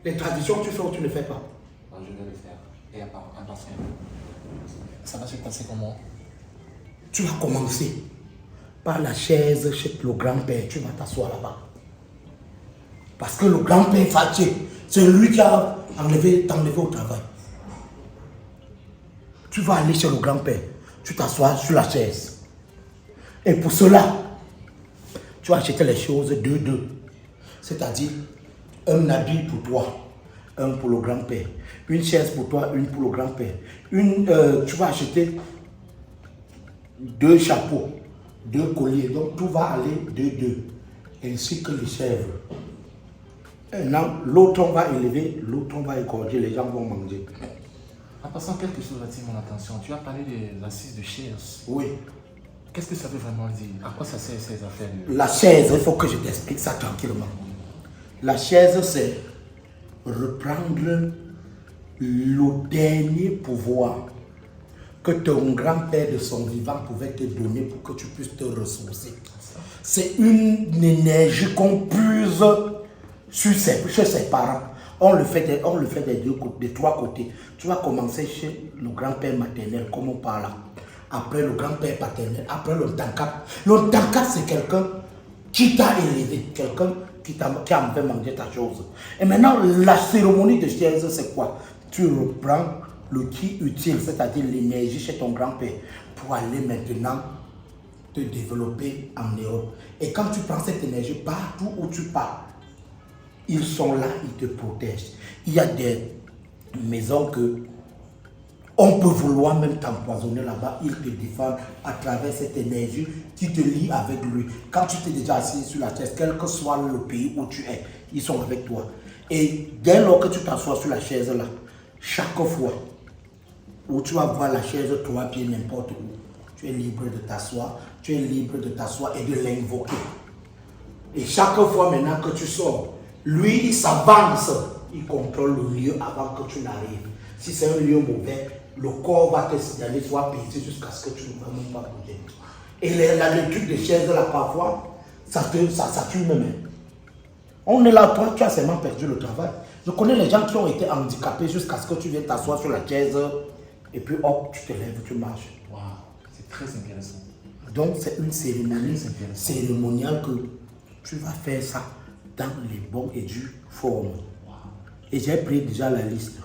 Les traditions, tu fais ou tu ne fais pas? Non, je vais le faire. Et en passant, ça va se passer comment? Tu vas commencer par la chaise chez le grand-père. Tu vas t'asseoir là-bas. Parce que le grand-père fâché, c'est lui qui a t'enlevé au travail. Tu vas aller chez le grand-père. Tu t'assois sur la chaise. Et pour cela, tu vas acheter les choses deux. C'est-à-dire, un habit pour toi, un pour le grand-père. Une chaise pour toi, une pour le grand-père. Tu vas acheter 2 chapeaux, 2 colliers. Donc, tout va aller deux. Ainsi que les chèvres. Maintenant, l'autre on va élever, l'autre on va égorger, les gens vont manger. En passant, quelque chose attire mon attention. Tu as parlé des assises de chaises. Oui. Qu'est-ce que ça veut vraiment dire? À quoi ça sert ces affaires? La chaise, il faut que je t'explique ça tranquillement. La chaise, c'est reprendre le dernier pouvoir que ton grand-père de son vivant pouvait te donner pour que tu puisses te ressourcer. C'est une énergie qu'on puise chez ses parents. On le fait des 3 côtés. Tu vas commencer chez le grand-père maternel, comme on parle là. Après le grand-père paternel, après le tankap. Le tankap, c'est quelqu'un qui t'a élevé, quelqu'un qui a fait manger ta chose. Et maintenant, la cérémonie de chaise, c'est quoi? Tu reprends le qui utile, c'est-à-dire l'énergie chez ton grand-père, pour aller maintenant te développer en Europe. Et quand tu prends cette énergie partout où tu pars, ils sont là, ils te protègent. Il y a des maisons que on peut vouloir même t'empoisonner là-bas, ils te défendent à travers cette énergie qui te lie avec lui. Quand tu t'es déjà assis sur la chaise, quel que soit le pays où tu es, ils sont avec toi. Et dès lors que tu t'assois sur la chaise là, chaque fois où tu vas voir la chaise 3 pieds n'importe où, tu es libre de t'asseoir, tu es libre de t'asseoir et de l'invoquer. Et chaque fois maintenant que tu sors, lui il s'avance, il contrôle le lieu avant que tu n'arrives. Si c'est un lieu mauvais, le corps va te signaler, soit péter jusqu'à ce que tu ne vas même pas bouger. Et le truc de chaise là, parfois, ça tue même. On est là, toi, tu as seulement perdu le travail. Je connais les gens qui ont été handicapés jusqu'à ce que tu viennes t'asseoir sur la chaise et puis hop, tu te lèves, tu marches. Waouh, c'est très intéressant. Donc, c'est une cérémonie cérémoniale que tu vas faire ça dans les bonnes et dues formes. Wow. Et j'ai pris déjà la liste.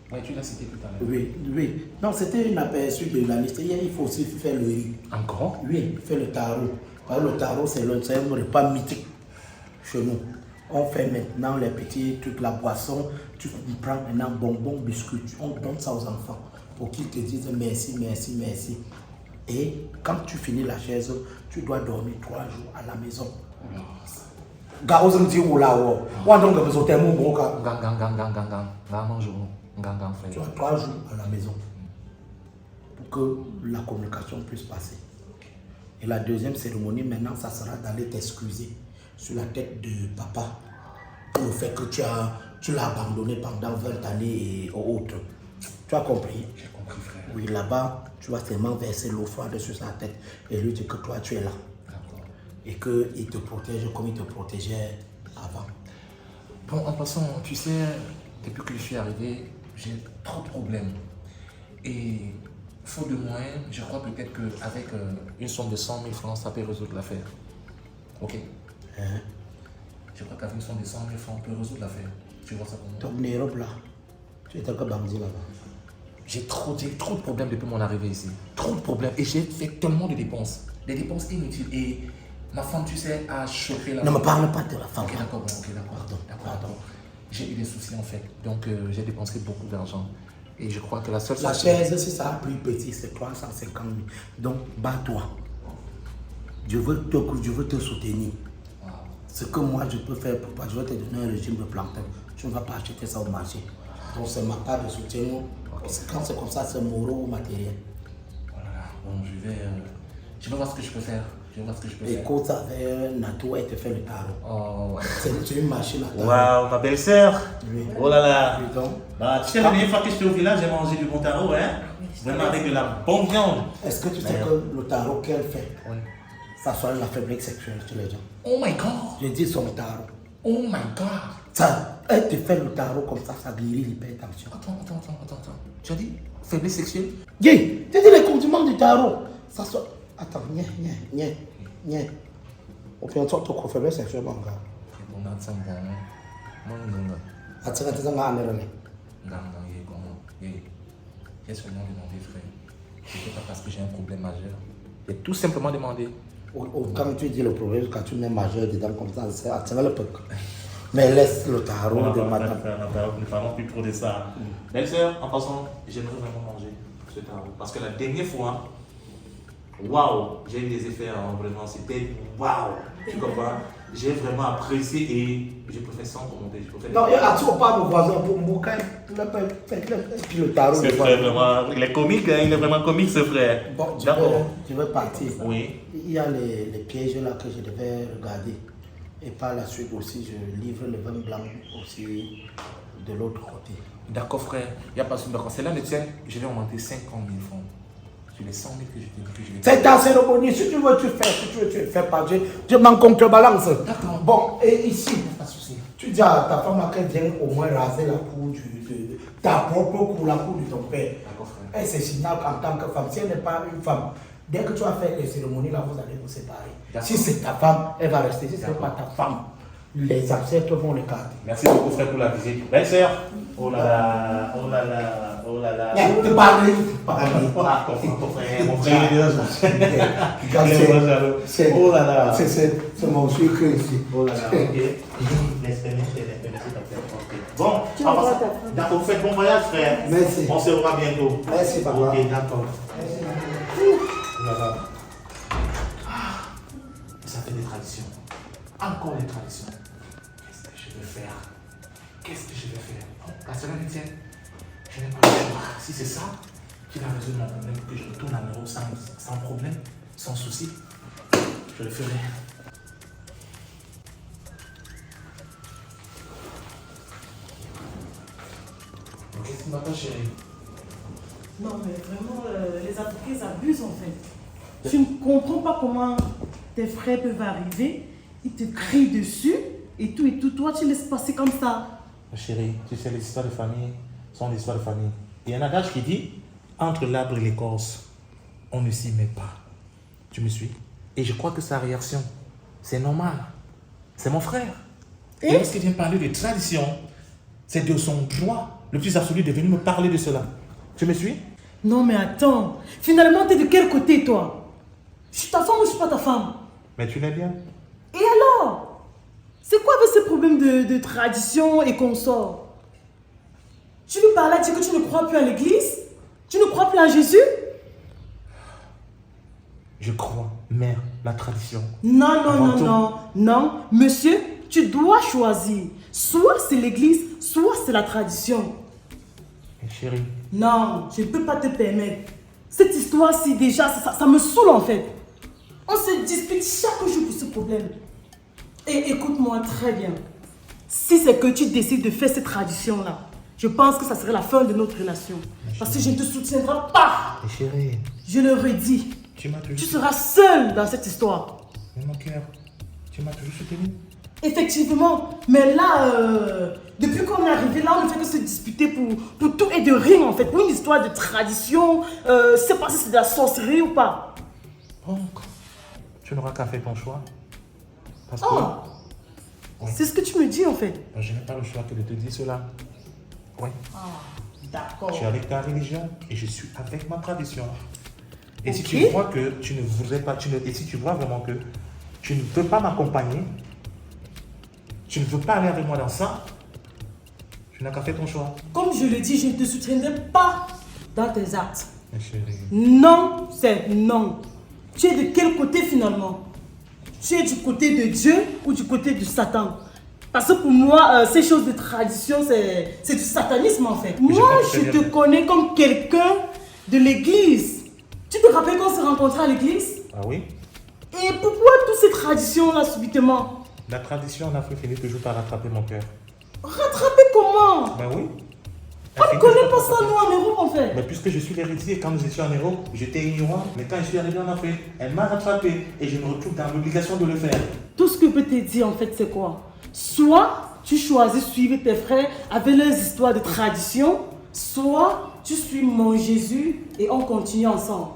Oui, tu l'as cité tout à l'heure. Oui. Non, c'était une aperçu de la liste. Il faut aussi faire le riz. Encore? Oui, faire le tarot. Parce que le tarot, c'est un repas mythique chez nous. On fait maintenant les petits trucs, la boisson. Tu prends maintenant bonbons, biscuits. On donne ça aux enfants pour qu'ils te disent merci. Et quand tu finis la chaise, tu dois dormir 3 jours à la maison. Tu as 3 jours à la maison pour que la communication puisse passer. Et la deuxième cérémonie, maintenant, ça sera d'aller t'excuser sur la tête de papa pour le fait que tu l'as abandonné pendant 20 années et autres. Tu as compris? J'ai compris, frère. Oui, là-bas, tu vas seulement verser l'eau froide sur sa tête et lui dire que toi, tu es là. Et qu'il te protège comme il te protégeait avant. Bon, en passant, tu sais, depuis que je suis arrivé, j'ai trop de problèmes. Et faute de moyens, je crois peut-être qu'avec une somme de 100 000 francs, ça peut résoudre l'affaire. Ok? Je crois qu'avec une somme de 100 000 francs, on peut résoudre l'affaire. Tu vois ça comment? Donc, Nairobi là, tu étais que bandit là-bas. J'ai trop de problèmes depuis mon arrivée ici. Trop de problèmes. Et j'ai fait tellement de dépenses. Des dépenses inutiles. Et ma femme, tu sais, a chauffé la... Ne me parle pas de la femme. Ok, d'accord. Pardon. J'ai eu des soucis en fait. Donc, j'ai dépensé beaucoup d'argent. Et je crois que la seule... La chaise, si ça a plus petit, c'est 350 000. Donc, bats-toi. Je veux te soutenir. Wow. Ce que moi, je peux faire pour toi, je vais te donner un régime de plantain. Tu ne vas pas acheter ça au marché. Donc, c'est ma part de soutien. Okay. Quand c'est comme ça, c'est moraux ou matériel. Voilà. Bon, je vais voir ce que je peux faire. Écoute, avec Nato, elle te fait le tarot. Oh, ouais. C'est une machine à tarot. Waouh, ma belle-sœur. Oui. Oh là là. Oui, donc, bah, tu sais, la dernière fois que j'étais au village, j'ai mangé du bon tarot, hein. Vraiment avec de la bonne viande. Est-ce que tu sais que le tarot qu'elle fait, oui, ça soigne la faiblesse sexuelle chez les gens? Oh my God. Je dis son tarot. Oh my God. Ça, elle te fait le tarot comme ça guérit l'hypertension. Attends. Tu as dit faiblesse sexuelle? Yé, tu dis les compliments du tarot. Ça soit. Attends, nie. Au pire, tu as faiblesse sexuellement, gars. On a ça, bon. Attends, comment? J'ai seulement demandé, frère. Ce n'est pas parce que j'ai un problème majeur. J'ai tout simplement demandé. Quand tu dis le problème, quand tu mets majeur dedans comme ça, c'est attirer le peuple. Mais laisse le tarot de madame. Ne parlons plus trop de ça. Belle-sœur, en passant, j'aimerais vraiment manger ce tarot. Parce que la dernière fois, waouh, j'ai eu des effets, hein, vraiment, c'était waouh. Tu comprends? J'ai vraiment apprécié et je préfère sans commenter. Non, il y a toujours pas de voisin pour Mbouka. Et puis le tarot. Ce frère, vraiment, il est comique, hein, il est vraiment comique, ce frère. Bon, je vais partir. Oui. Il y a les pièges là que je devais regarder. Et par la suite aussi, je livre le vin blanc aussi de l'autre côté. D'accord, frère. Il n'y a pas de souci. D'accord. C'est là le tien. Je vais augmenter 50 000 francs. Sur les 100 000 que je t'ai dit que je vais. C'est ta cérémonie. Si tu veux, tu fais pas. Je m'en contrebalance. D'accord. Bon, et ici, Pas de souci. tu dis à ta femme qu'elle vienne au moins raser la cour ta propre cour, la cour de ton père. D'accord, frère. Elle c'est signal en tant que femme. Si elle n'est pas une femme, dès que tu vas faire les cérémonies, là, vous allez vous séparer. Si c'est ta femme, elle va rester. Si ce n'est pas ta femme, les ancêtres vont les garder. Merci beaucoup, frère, pour la visite. Belle-sœur. Oh là là. Tu parles. Mon frère, il est déjà C'est oh là là. C'est mon sucre ici. Oh là là, ok. Bon, d'accord, faites bon voyage, frère. Merci. On se revoit bientôt. Merci, papa. Ok, d'accord. Ça fait des traditions. Encore des traditions. Qu'est-ce que je vais faire? Bon, la semaine tienne, je n'ai pas le choix. Si c'est ça qui va résoudre mon problème, que je retourne à l'euro sans problème, sans souci, je le ferai. Qu'est-ce qui m'attend, chérie? Non, mais vraiment, les avocats ils abusent en fait. Je ne comprends pas comment tes frères peuvent arriver, ils te crient dessus et tout. Toi, tu laisses passer comme ça. Chérie, tu sais, les histoires de famille sont des histoires de famille. Il y a un adage qui dit, entre l'arbre et l'écorce, on ne s'y met pas. Tu me suis? Et je crois que sa réaction, c'est normal. C'est mon frère. Et lorsqu'il vient parler de tradition, c'est de son droit le plus absolu de venir me parler de cela. Tu me suis? Non, mais attends. Finalement, t'es de quel côté, toi? Je suis ta femme ou je suis pas ta femme? Mais tu l'es bien. Et alors? C'est quoi avec ces problèmes de tradition et consorts? Tu lui parlais, tu dis que tu ne crois plus à l'église? Tu ne crois plus à Jésus? Je crois, mère, la tradition. Non. Monsieur, tu dois choisir. Soit c'est l'église, soit c'est la tradition. Mais chérie. Non, je ne peux pas te permettre. Cette histoire-ci, déjà, ça me saoule en fait. On se dispute chaque jour pour ce problème. Et écoute-moi très bien. Si c'est que tu décides de faire cette tradition-là, je pense que ça serait la fin de notre relation. Parce que je ne te soutiendrai pas. Mais chérie. Je le redis. Tu seras seul dans cette histoire. Mais mon cœur, tu m'as toujours soutenu. Effectivement, mais là, depuis qu'on est arrivé là, on ne fait que se disputer pour tout et de rien en fait. Pour une histoire de tradition, je ne sais pas si c'est de la sorcellerie ou pas. Donc, tu n'auras qu'à faire ton choix. Parce que oui. C'est ce que tu me dis en fait. Je n'ai pas le choix que de te dire cela. Oui. D'accord. Tu es avec ta religion et je suis avec ma tradition. Et si tu vois que tu ne voudrais pas, et si tu vois vraiment que tu ne veux pas m'accompagner, tu ne veux pas aller avec moi dans ça, tu n'as qu'à faire ton choix. Comme je le dis, je ne te soutiendrai pas dans tes actes. Mais chérie. Non, c'est non. Tu es de quel côté finalement? Tu es du côté de Dieu ou du côté de Satan? Parce que pour moi, ces choses de tradition, c'est du satanisme en fait. Moi, je te connais comme quelqu'un de l'église. Tu te rappelles qu'on s'est rencontrés à l'église? Ah oui? Et pourquoi toutes ces traditions-là subitement? La tradition en Afrique finit toujours par rattraper mon cœur. Rattraper comment? Ben oui. On ne connaît pas ça nous en Europe en fait. Mais puisque je suis l'héritier, quand nous étions en Europe, j'étais ignorant. Mais quand je suis arrivé en Afrique, elle m'a rattrapé et je me retrouve dans l'obligation de le faire. Tout ce que je peux te dire en fait, c'est quoi? Soit tu choisis suivre tes frères avec leurs histoires de tradition, soit tu suis mon Jésus et on continue ensemble.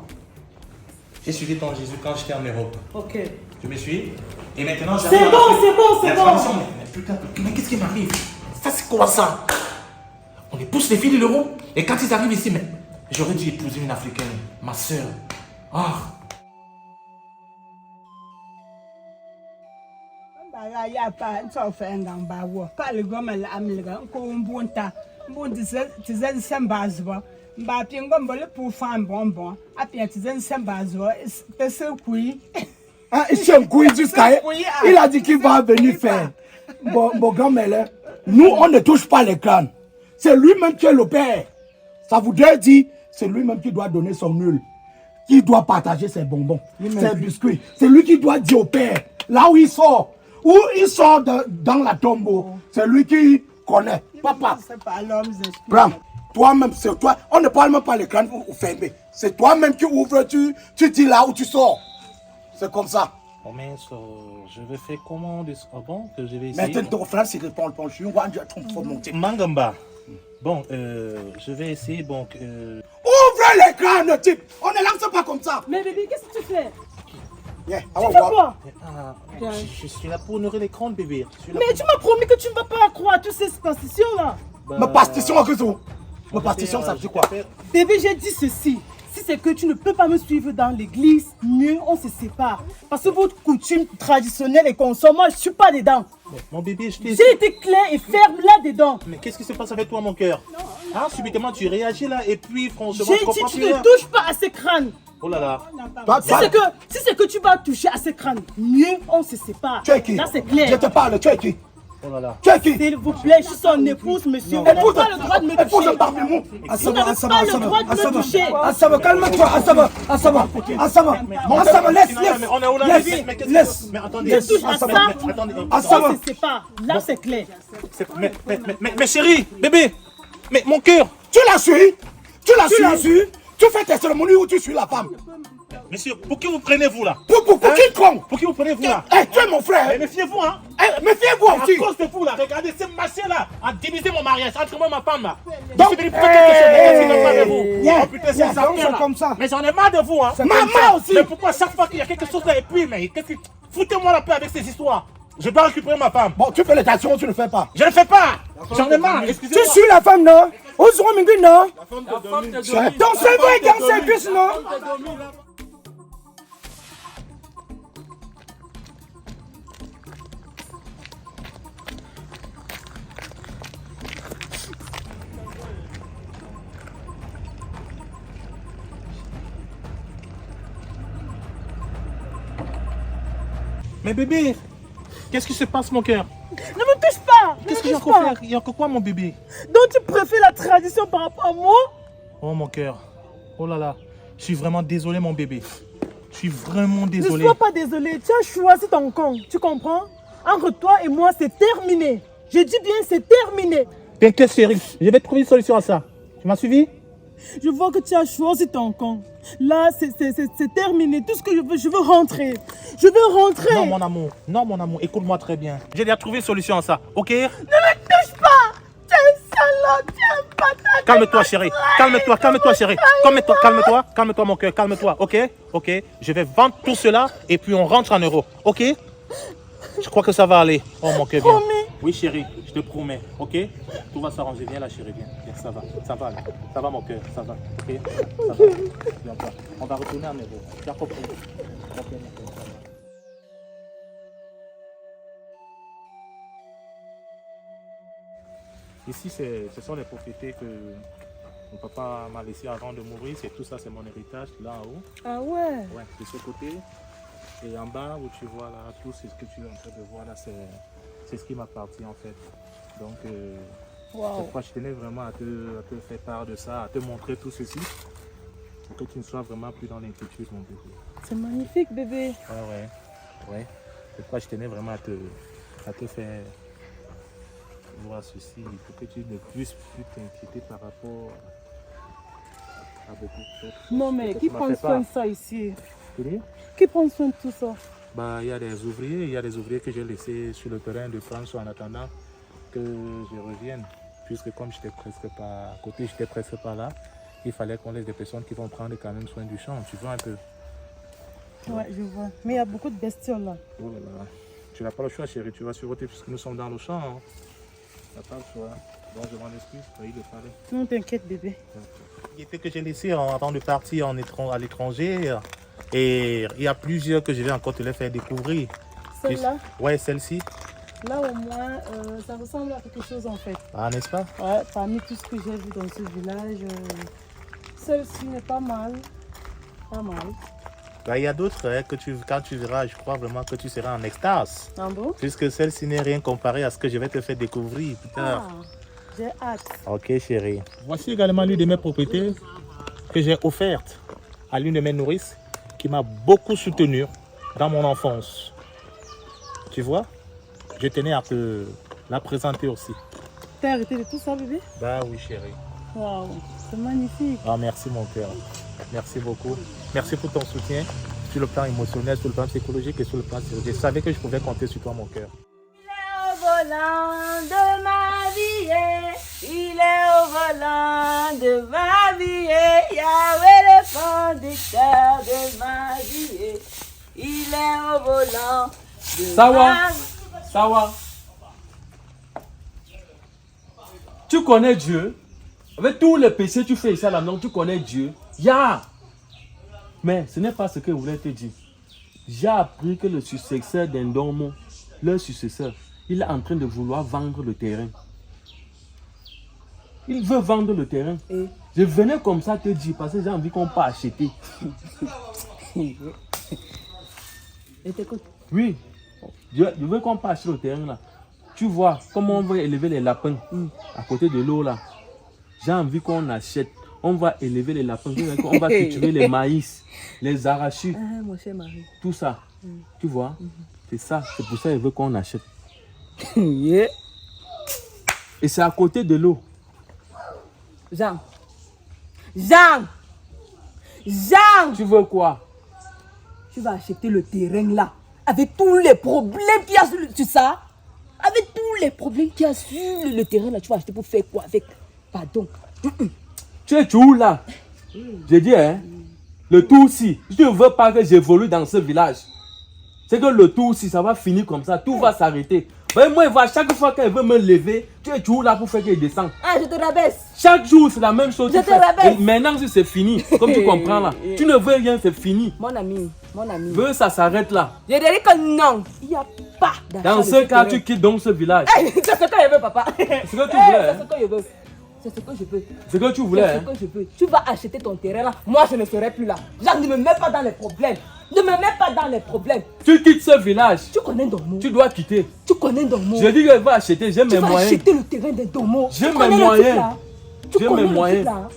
J'ai suivi ton Jésus quand j'étais en Europe. Ok. Tu me suis? Et maintenant, C'est bon, c'est bon, c'est bon. Mais putain, mais qu'est-ce qui m'arrive? Ça, c'est quoi ça? On les pousse les filles de l'Europe et quand ils arrivent ici, mais j'aurais dû épouser une Africaine, ma soeur. Ah! Ya pa nso fe ngang ba wo pa le go mal amliga ko mbunta mbundi tizen sembazwa mba pingo mbole pour fan bonbon a bien tizen sembazwa te se kui Ah, il s'est couillé jusqu'à... Il a dit qu'il va venir faire. Bon grand-mère, nous, on ne touche pas les crânes. C'est lui-même qui est le père. Ça voudrait dire, c'est lui-même qui doit donner son nul. Qui doit partager ses bonbons, ses biscuits. C'est lui qui doit dire au père, là où il sort. Où il sort dans la tombeau. C'est lui qui connaît. Papa, c'est pas l'homme Bram, toi-même, c'est toi. On ne parle même pas les crânes fermés. C'est toi-même qui ouvres, tu dis là où tu sors. C'est comme ça. Oh mais je vais faire comment de... Ah bon, que je vais essayer... Maintenant, ton frère, c'est que ton chien, faut monter. Mangamba. Bon, je vais essayer, donc... Ouvre les crânes, type. On ne lance pas comme ça. Mais bébé, qu'est-ce que tu fais? Yeah, Tu fais quoi? Je suis là pour nourrir l'écran, bébé. Mais tu m'as promis que tu ne vas pas croire à toutes ces superstitions-là. Ma partition, que c'est? Ma partition, ça veut dire quoi? Bébé, j'ai dit ceci. Si c'est que tu ne peux pas me suivre dans l'église, mieux on se sépare. Parce que votre coutume traditionnelle et consomme, moi je ne suis pas dedans. Mais, mon bébé, je t'ai... J'ai été clair et ferme là-dedans. Mais qu'est-ce qui se passe avec toi, mon cœur? Ah, subitement, tu réagis là et puis franchement, J'ai je comprends dit tu plus ne rien. touches pas à ces crânes. Oh là là. Si c'est que tu vas toucher à ces crânes, mieux on se sépare. Tu es qui? Là c'est clair. Je te parle, tu es qui? Oh là là. Tu es qui? S'il vous plaît, je suis son épouse, monsieur. Vous n'avez pas le droit de me toucher. Épouse, parle-moi. Vous n'avez pas le droit de me toucher. Assama, calme-toi, Assama, laisse. Mais on est où là? Laisse. Mais attendez. Tu touches à ça, on se sépare. Là c'est clair. Mais chérie, bébé, mais mon cœur. Tu l'as su? Tu fais tes cérémonies où tu suis la femme. Monsieur, pour qui vous prenez-vous là? Pour qui compte? Pour qui vous prenez-vous là? Tu es mon frère. Mais méfiez-vous, hein? Méfiez-vous aussi. À cause de vous là, regardez, ce machin là a divisé mon mariage entre moi et ma femme là. Donc, je suis venu pour quelque chose, mais qu'est-ce qu'il ne fait pas de vous? yeah, Oh putain, c'est ça c'est comme ça. Mais j'en ai marre de vous, hein. Maman aussi. Mais pourquoi chaque fois qu'il y a quelque chose là et puis, mais qu'est-ce que... Foutez-moi la paix avec ces histoires. Je dois récupérer ma femme. Bon, tu fais les actions, tu ne fais pas. Je ne fais pas. J'en ai marre, excusez-moi. Tu suis la femme, non? Ozro Mingu, non? Ton cerveau est dans ses cuisses, non? Mais bébé, qu'est-ce qui se passe mon cœur? Ne me touche pas. Qu'est-ce que j'ai encore fait? Il y a encore quoi mon bébé? Donc tu préfères la tradition par rapport à moi? Oh mon cœur, oh là là, je suis vraiment désolé mon bébé. Je suis vraiment désolé. Ne sois pas désolé, tu as choisi ton camp, tu comprends? Entre toi et moi, c'est terminé. Je dis bien, c'est terminé. T'inquiète chérie, je vais trouver une solution à ça. Tu m'as suivi? Je vois que tu as choisi ton camp. Là, c'est terminé. Tout ce que je veux rentrer. Je veux rentrer. Non mon amour, écoute-moi très bien. J'ai déjà trouvé une solution à ça, ok? Ne me touche pas. Tu es un salaud, tu es un patate. Calme-toi chérie, calme-toi chérie. Calme-toi mon cœur, calme-toi, ok? Je vais vendre tout cela et puis on rentre en euros, ok? Je crois que ça va aller. Oh mon cœur, viens. Promis. Oui chérie, je te promets, ok? Tout va s'arranger, viens là chérie, viens, ça va aller. Ça va mon cœur, ça va, ok? Ça va, viens toi. On va retourner en euros, tu as compris? Ok mon cœur, ça va. Ici, ce sont les propriétés que mon papa m'a laissées avant de mourir. Tout ça, c'est mon héritage, là en haut. Ah ouais? Ouais, de ce côté. Et en bas, où tu vois là, tout ce que tu es en train de voir là, c'est ce qui m'appartient en fait. Donc, cette fois, je tenais vraiment à te faire part de ça, à te montrer tout ceci. Pour que tu ne sois vraiment plus dans l'inquiétude, mon bébé. C'est magnifique, bébé. Ouais. Cette fois, je tenais vraiment à te faire voir ceci, pour que tu ne puisses plus t'inquiéter par rapport à beaucoup de choses. Non, mais qui prend soin de ça ici? Oui. Qui prend soin de tout ça? Il y a des ouvriers que j'ai laissés sur le terrain de France en attendant que je revienne. Puisque comme j'étais presque pas à côté, j'étais presque pas là, il fallait qu'on laisse des personnes qui vont prendre quand même soin du champ. Tu vois un peu. Ouais, je vois. Mais il y a beaucoup de bestioles là. Oh là là. Tu n'as pas le choix, chérie. Tu vas survoter puisque nous sommes dans le champ. Hein. Tu n'as pas le choix. Bon, je m'en excuse. Il le fallait. Non, t'inquiète, bébé. Il était que j'ai laissé avant de partir à l'étranger. Et il y a plusieurs que je vais encore te les faire découvrir. Celle-là, Ouais, celle-ci. là au moins, ça ressemble à quelque chose en fait. Ah, n'est-ce pas? Ouais, parmi tout ce que j'ai vu dans ce village, celle-ci n'est pas mal. Pas mal. Bah, il y a d'autres que quand tu verras, je crois vraiment que tu seras en extase. Ah bon? Puisque celle-ci n'est rien comparé à ce que je vais te faire découvrir plus tard. Ah, j'ai hâte. Ok, chérie. Voici également l'une de mes propriétés que j'ai offerte à l'une de mes nourrices qui m'a beaucoup soutenu dans mon enfance. Tu vois, je tenais à te la présenter aussi. T'as arrêté de tout ça, bébé? Bah oui, chérie. Waouh, c'est magnifique. Ah, merci mon cœur. Merci beaucoup. Merci pour ton soutien sur le plan émotionnel, sur le plan psychologique et sur le plan sérieux. Je savais que je pouvais compter sur toi, mon cœur. Il est au volant de ma vie, il est au volant de ma vie, Yahweh le conducteur de ma vie, il est au volant de Sawa, ma vie. Sawa. Tu connais Dieu. Avec tous les péchés que tu fais ici à la maison, tu connais Dieu. Ya. Mais ce n'est pas ce que je voulais te dire. J'ai appris que le successeur d'Endomo, leur successeur, il est en train de vouloir vendre le terrain. Il veut vendre le terrain. Et Je venais comme ça te dire parce que j'ai envie qu'on peut acheter. Et t'écoute. Oui, je veux qu'on peut acheter le terrain là. Tu vois comment on va élever les lapins à côté de l'eau là. J'ai envie qu'on achète. On va élever les lapins. On va cultiver les maïs, les arachides, Ah, mon cher mari. tout ça. Tu vois, c'est ça. C'est pour ça qu'il veut qu'on achète. Yeah. Et c'est à côté de l'eau. Jean. Jean. Jean. Tu veux quoi? Tu vas acheter le terrain là. Avec tous les problèmes qu'il y a sur ça. Avec tous les problèmes qu'il y a sur le terrain là. Tu vas acheter pour faire quoi avec? Pardon. Tu es où là? J'ai dit, hein, le tout aussi. Je ne veux pas que j'évolue dans ce village. C'est que le tout aussi, ça va finir comme ça. Tout va s'arrêter. Moi, chaque fois qu'elle veut me lever, tu es où là pour faire qu'elle descende? Ah, je te rabaisse. Chaque jour, c'est la même chose. Je tu te fais. rabaisse. Et maintenant, si c'est fini, comme tu comprends là, tu ne veux rien, c'est fini. Mon ami. Veux, ça s'arrête là. Je te dis que non. Il n'y a pas d'argent. Dans ce cas, tu quittes donc ce village. Hey, c'est ce que je veux, papa. C'est ce que tu voulais, hein? C'est ce que je veux. C'est ce que je veux. C'est ce que tu voulais, C'est hein? ce que je veux. Tu vas acheter ton terrain là. Moi, je ne serai plus là. Jean, ne me mets pas dans les problèmes. Ne me mets pas dans les problèmes. Tu quittes ce village. Tu connais Domo. Tu dois quitter. Tu connais Domo. Je dis que je vais acheter, j'ai mes Tu vas moyens. acheter le terrain de Domo. J'ai Tu mes connais le moyens. truc, là. Tu J'ai connais mes le moyens. truc, là.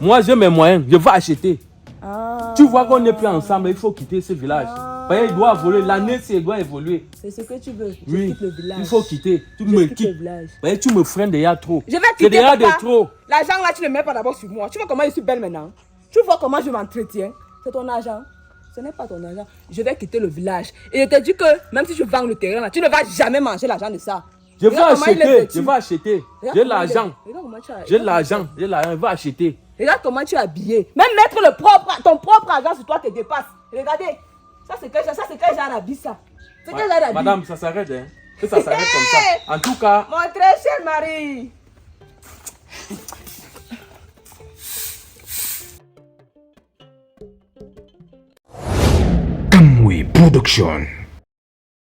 Moi, j'ai mes moyens, je vais acheter. Ah. Tu vois qu'on n'est plus ensemble, il faut quitter ce village. Il doit évoluer, l'année, il doit évoluer. C'est ce que tu veux. Je Oui, quitte le village. il faut quitter. Tu Je me quitte le quittes. village. Tu me freines déjà trop. Je vais C'est quitter, déjà de papa. trop. L'argent là, tu ne le mets pas d'abord sur moi. Tu vois comment je suis belle maintenant. Tu vois comment je m'entretiens. C'est ton argent. Ce n'est pas ton argent. Je vais quitter le village. Et je te dis que même si je vends le terrain là, tu ne vas jamais manger l'argent de ça. Je vais Regarde comment il est acheter, vêtu. je vais acheter. Regarde J'ai comment il est- l'argent. Regarde comment tu as- J'ai l'argent, je vais acheter. Regarde comment tu es habillé. Même mettre ton propre argent sur toi te dépasse. Regardez. Ça c'est que j'ai habillé ça. C'est que j'ai habillé. Madame, ça s'arrête, hein? Que ça s'arrête comme ça. En tout cas, Mon très cher mari. Kamwe Production.